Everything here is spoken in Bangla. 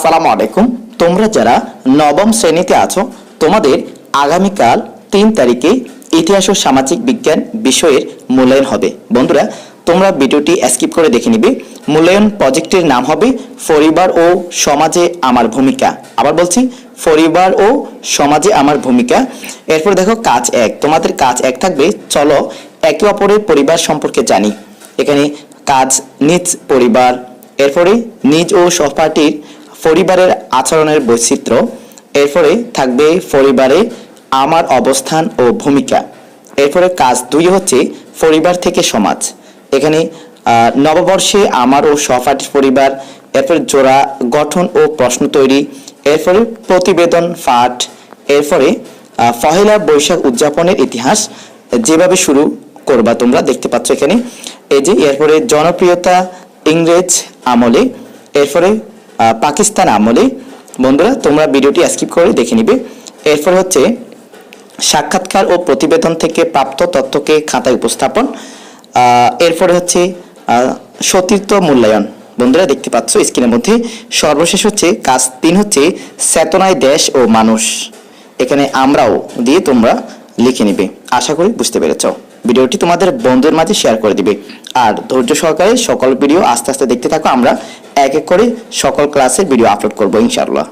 আসসালামু আলাইকুম। তোমরা যারা নবম শ্রেণীতে আছো তোমাদের আগামীকাল 3 তারিখে ইতিহাস ও সামাজিক বিজ্ঞান বিষয়ের মূল্যায়ন হবে। বন্ধুরা তোমরা ভিডিওটি স্কিপ করে দেখে নিবে। মূল্যায়ন প্রজেক্টের নাম হবে পরিবার ও সমাজে আমার ভূমিকা। আবার বলছি, পরিবার ও সমাজে আমার ভূমিকা। এরপর দেখো কাজ 1, তোমাদের কাজ 1 থাকবে চলো একে অপরের পরিবার সম্পর্কে জানি। এখানে কাজ নিজ পরিবার, এরপরে নিজ ও সহপাঠীর পরিবারের আচরণের বৈচিত্র্য, এরপরে থাকবে পরিবারে আমার অবস্থান ও ভূমিকা। এরপরে কাজ 2 হচ্ছে পরিবার থেকে সমাজ। এখানে নববর্ষে আমার ও সহপাঠীর পরিবার, এরপরে জোড়া গঠন ও প্রশ্ন তৈরি, এরপরে প্রতিবেদন পাঠ, এরপরে পহেলা বৈশাখ উদযাপনের ইতিহাস যেভাবে শুরু করবা তোমরা দেখতে পাচ্ছ এখানে। এই যে এরপরে জনপ্রিয়তা ইংরেজ আমলে, এরপরে পাকিস্তান আমলে। বন্ধুরা তোমরা ভিডিওটি স্কিপ করে দেখে নিবে। এরপর হচ্ছে সাক্ষাৎকার ও প্রতিবেদন থেকে প্রাপ্ত তথ্যকে খাতায় উপস্থাপন। এরপরে হচ্ছে সতীর্থ মূল্যায়ন। বন্ধুরা দেখতে পাচ্ছ স্ক্রিনের মধ্যে। সর্বশেষ হচ্ছে কাজ 3 হচ্ছে চেতনায় দেশ ও মানুষ। এখানে আমরাও দিয়ে তোমরা লিখে নিবে। আশা করি বুঝতে পেরেছ। ভিডিওটি তোমাদের বন্ধুদের মাঝে শেয়ার করে দিবে আর ধৈর্য সহকারে সকল ভিডিও আস্তে আস্তে দেখতে থাকো। আমরা এক এক করে সকল ক্লাসের ভিডিও আপলোড করবো ইনশাআল্লাহ।